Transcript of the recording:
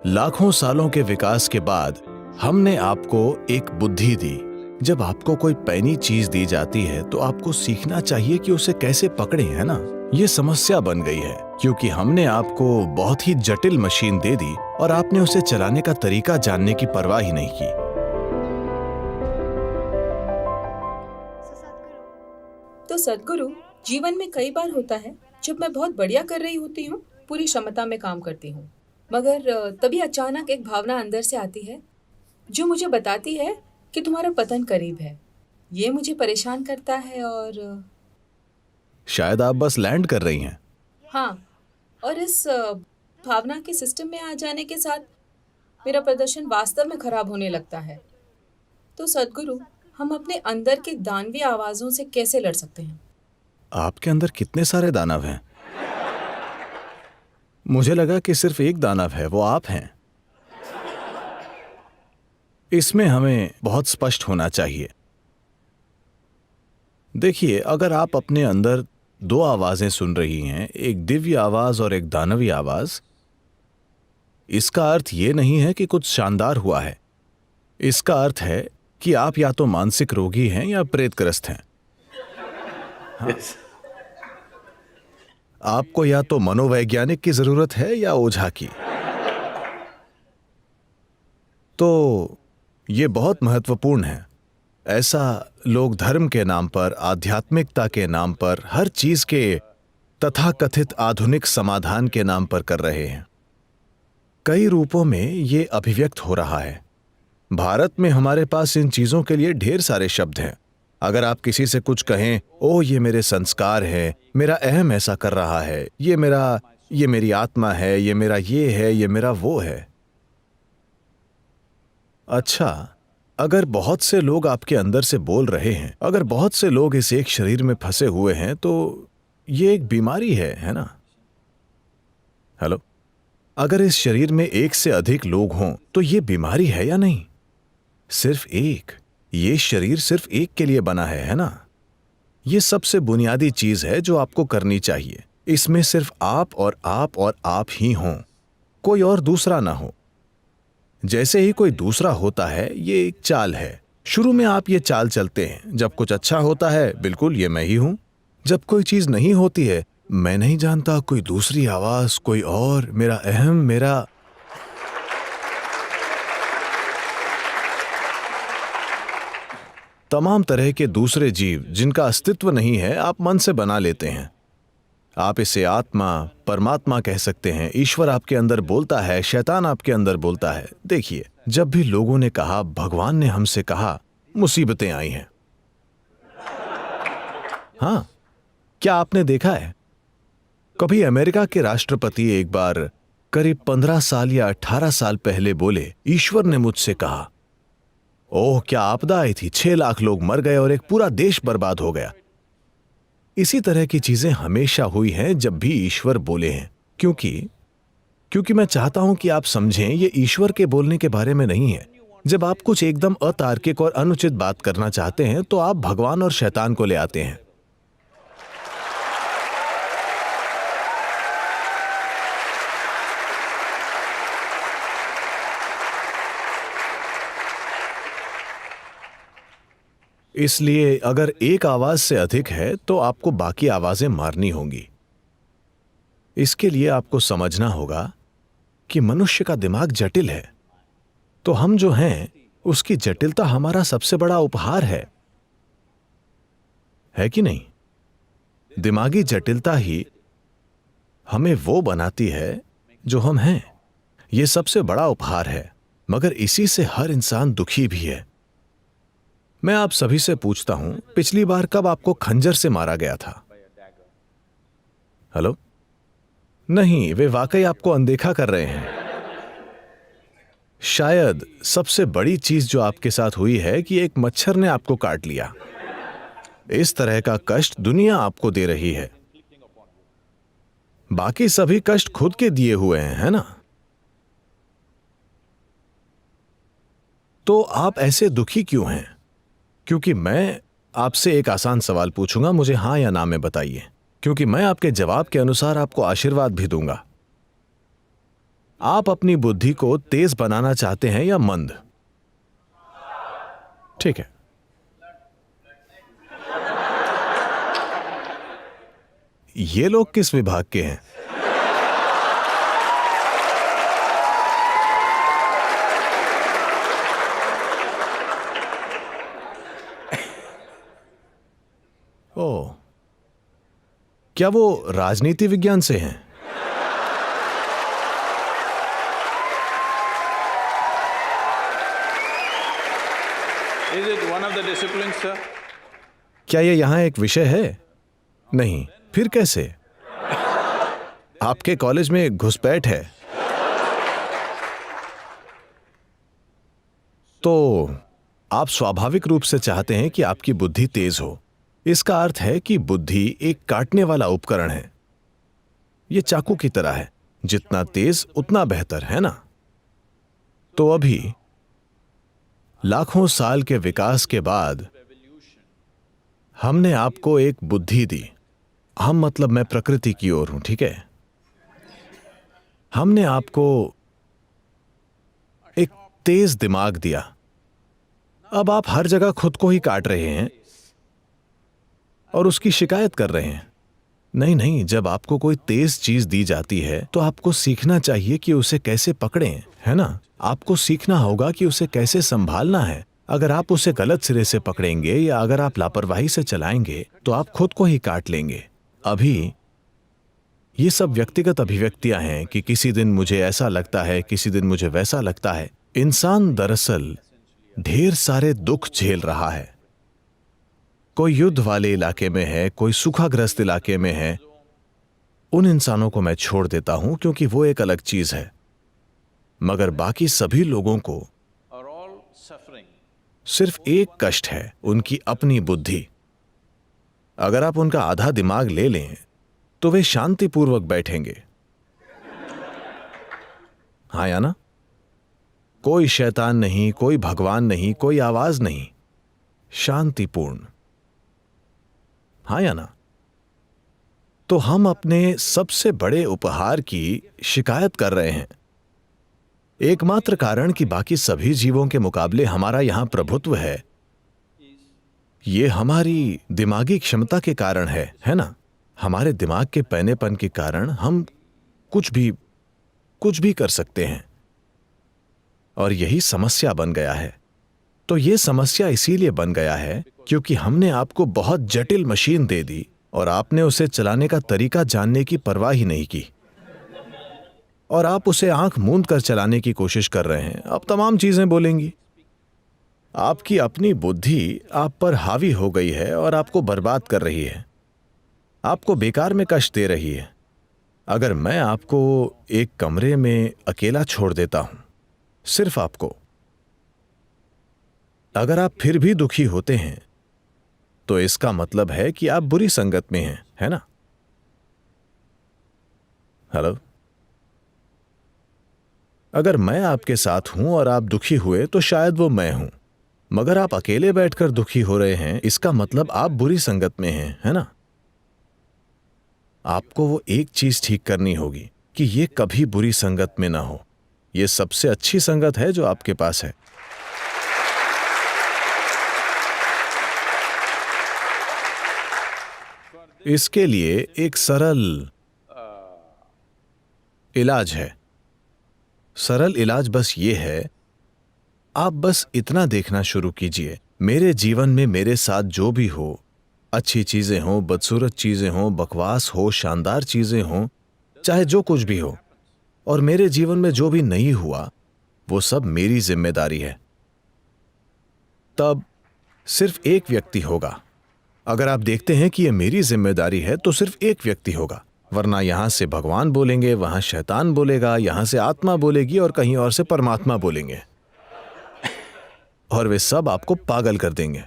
लाखों सालों के विकास के बाद हमने आपको एक बुद्धि दी। जब आपको कोई पैनी चीज दी जाती है तो आपको सीखना चाहिए कि उसे कैसे पकड़े, है ना? ये समस्या बन गई है क्योंकि हमने आपको बहुत ही जटिल मशीन दे दी और आपने उसे चलाने का तरीका जानने की परवाह ही नहीं की। तो सद्गुरु, जीवन में कई बार होता है जब मैं बहुत बढ़िया कर रही होती हूँ, पूरी क्षमता में काम करती हूँ, मगर तभी अचानक एक भावना अंदर से आती है जो मुझे बताती है कि तुम्हारा पतन करीब है। ये मुझे परेशान करता है और शायद आप बस लैंड कर रही हैं। हाँ, और इस भावना के सिस्टम में आ जाने के साथ मेरा प्रदर्शन वास्तव में खराब होने लगता है। तो सद्गुरु, हम अपने अंदर के दानवी आवाज़ों से कैसे लड़ सकते हैं? आपके अंदर कितने सारे दानव हैं? मुझे लगा कि सिर्फ एक दानव है, वो आप हैं। इसमें हमें बहुत स्पष्ट होना चाहिए। देखिए, अगर आप अपने अंदर दो आवाजें सुन रही हैं, एक दिव्य आवाज और एक दानवी आवाज, इसका अर्थ यह नहीं है कि कुछ शानदार हुआ है। इसका अर्थ है कि आप या तो मानसिक रोगी हैं या प्रेतग्रस्त हैं। हाँ। आपको या तो मनोवैज्ञानिक की जरूरत है या ओझा की। तो यह बहुत महत्वपूर्ण है। ऐसा लोग धर्म के नाम पर, आध्यात्मिकता के नाम पर, हर चीज के तथाकथित आधुनिक समाधान के नाम पर कर रहे हैं। कई रूपों में ये अभिव्यक्त हो रहा है। भारत में हमारे पास इन चीजों के लिए ढेर सारे शब्द हैं। अगर आप किसी से कुछ कहें, ओह ये मेरे संस्कार हैं, मेरा अहम ऐसा कर रहा है, ये मेरी आत्मा है, ये मेरा ये है, ये मेरा वो है। अच्छा, अगर बहुत से लोग आपके अंदर से बोल रहे हैं, अगर बहुत से लोग इस एक शरीर में फंसे हुए हैं, तो ये एक बीमारी है ना? हेलो? अगर इस शरीर में एक से अधिक लोग हों तो ये बीमारी है या नहीं? सिर्फ एक। ये शरीर सिर्फ एक के लिए बना है ना? ये सबसे बुनियादी चीज है जो आपको करनी चाहिए। इसमें सिर्फ आप और आप और आप ही हों, कोई और दूसरा ना हो। जैसे ही कोई दूसरा होता है, ये एक चाल है। शुरू में आप ये चाल चलते हैं। जब कुछ अच्छा होता है, बिल्कुल ये मैं ही हूं। जब कोई चीज नहीं होती है, मैं नहीं जानता, कोई दूसरी आवाज, कोई और, मेरा अहम, मेरा। तमाम तरह के दूसरे जीव जिनका अस्तित्व नहीं है, आप मन से बना लेते हैं। आप इसे आत्मा, परमात्मा कह सकते हैं। ईश्वर आपके अंदर बोलता है, शैतान आपके अंदर बोलता है। देखिए, जब भी लोगों ने कहा, भगवान ने हमसे कहा, मुसीबतें आई हैं। हाँ, क्या आपने देखा है? कभी अमेरिका के राष्ट्रपति एक बार करीब 15 साल या 18 साल पहले बोले, ईश्वर ने मुझसे कहा। ओह क्या आपदा आई थी, 6 लाख लोग मर गए और एक पूरा देश बर्बाद हो गया। इसी तरह की चीजें हमेशा हुई हैं जब भी ईश्वर बोले हैं। क्योंकि मैं चाहता हूं कि आप समझें, ये ईश्वर के बोलने के बारे में नहीं है। जब आप कुछ एकदम अतार्किक और अनुचित बात करना चाहते हैं तो आप भगवान और शैतान को ले आते हैं। इसलिए अगर एक आवाज से अधिक है तो आपको बाकी आवाजें मारनी होंगी। इसके लिए आपको समझना होगा कि मनुष्य का दिमाग जटिल है, तो हम जो हैं उसकी जटिलता हमारा सबसे बड़ा उपहार है कि नहीं? दिमागी जटिलता ही हमें वो बनाती है जो हम हैं। यह सबसे बड़ा उपहार है, मगर इसी से हर इंसान दुखी भी है। मैं आप सभी से पूछता हूं, पिछली बार कब आपको खंजर से मारा गया था? हेलो? नहीं, वे वाकई आपको अनदेखा कर रहे हैं। शायद सबसे बड़ी चीज जो आपके साथ हुई है कि एक मच्छर ने आपको काट लिया। इस तरह का कष्ट दुनिया आपको दे रही है। बाकी सभी कष्ट खुद के दिए हुए हैं, है ना? तो आप ऐसे दुखी क्यों हैं? क्योंकि मैं आपसे एक आसान सवाल पूछूंगा, मुझे हां या ना में बताइए, क्योंकि मैं आपके जवाब के अनुसार आपको आशीर्वाद भी दूंगा। आप अपनी बुद्धि को तेज बनाना चाहते हैं या मंद? ठीक है। ये लोग किस विभाग के हैं? ओह, क्या वो राजनीति विज्ञान से हैं? Is it one of the disciplines, sir? क्या ये यहां एक विषय है? नहीं, फिर कैसे? आपके कॉलेज में घुसपैठ है। तो आप स्वाभाविक रूप से चाहते हैं कि आपकी बुद्धि तेज हो। इसका अर्थ है कि बुद्धि एक काटने वाला उपकरण है। यह चाकू की तरह है, जितना तेज उतना बेहतर, है ना? तो अभी लाखों साल के विकास के बाद हमने आपको एक बुद्धि दी। हम मतलब मैं प्रकृति की ओर हूं, ठीक है? हमने आपको एक तेज दिमाग दिया। अब आप हर जगह खुद को ही काट रहे हैं और उसकी शिकायत कर रहे हैं। नहीं नहीं, जब आपको कोई तेज चीज दी जाती है तो आपको सीखना चाहिए कि उसे कैसे पकड़ें, है ना? आपको सीखना होगा कि उसे कैसे संभालना है। अगर आप उसे गलत सिरे से पकड़ेंगे या अगर आप लापरवाही से चलाएंगे तो आप खुद को ही काट लेंगे। अभी ये सब व्यक्तिगत अभिव्यक्तियां हैं कि किसी दिन मुझे ऐसा लगता है, किसी दिन मुझे वैसा लगता है। इंसान दरअसल ढेर सारे दुख झेल रहा है। कोई युद्ध वाले इलाके में है, कोई सूखाग्रस्त इलाके में है। उन इंसानों को मैं छोड़ देता हूं क्योंकि वो एक अलग चीज है, मगर बाकी सभी लोगों को Are all suffering? सिर्फ एक कष्ट है, उनकी अपनी बुद्धि। अगर आप उनका आधा दिमाग ले लें तो वे शांतिपूर्वक बैठेंगे। हाँ या ना? कोई शैतान नहीं, कोई भगवान नहीं, कोई आवाज नहीं, शांतिपूर्ण। हाँ या ना? तो हम अपने सबसे बड़े उपहार की शिकायत कर रहे हैं। एकमात्र कारण कि बाकी सभी जीवों के मुकाबले हमारा यहां प्रभुत्व है, यह हमारी दिमागी क्षमता के कारण है ना? हमारे दिमाग के पैनेपन के कारण हम कुछ भी कर सकते हैं और यही समस्या बन गया है। तो यह समस्या इसीलिए बन गया है क्योंकि हमने आपको बहुत जटिल मशीन दे दी और आपने उसे चलाने का तरीका जानने की परवाह ही नहीं की और आप उसे आंख मूंद कर चलाने की कोशिश कर रहे हैं। अब तमाम चीजें बोलेंगी। आपकी अपनी बुद्धि आप पर हावी हो गई है और आपको बर्बाद कर रही है, आपको बेकार में कष्ट दे रही है। अगर मैं आपको एक कमरे में अकेला छोड़ देता हूं, सिर्फ आपको, अगर आप फिर भी दुखी होते हैं तो इसका मतलब है कि आप बुरी संगत में हैं, है ना? हेलो? अगर मैं आपके साथ हूं और आप दुखी हुए तो शायद वो मैं हूं, मगर आप अकेले बैठकर दुखी हो रहे हैं, इसका मतलब आप बुरी संगत में हैं, है ना? आपको वो एक चीज ठीक करनी होगी कि ये कभी बुरी संगत में ना हो। ये सबसे अच्छी संगत है जो आपके पास है। इसके लिए एक सरल इलाज है। सरल इलाज बस ये है, आप बस इतना देखना शुरू कीजिए, मेरे जीवन में मेरे साथ जो भी हो, अच्छी चीजें हों, बदसूरत चीजें हों, बकवास हो, शानदार चीजें हों, चाहे जो कुछ भी हो, और मेरे जीवन में जो भी नहीं हुआ वो सब मेरी जिम्मेदारी है। तब सिर्फ एक व्यक्ति होगा। अगर आप देखते हैं कि यह मेरी जिम्मेदारी है तो सिर्फ एक व्यक्ति होगा, वरना यहां से भगवान बोलेंगे, वहां शैतान बोलेगा, यहां से आत्मा बोलेगी और कहीं और से परमात्मा बोलेंगे और वे सब आपको पागल कर देंगे।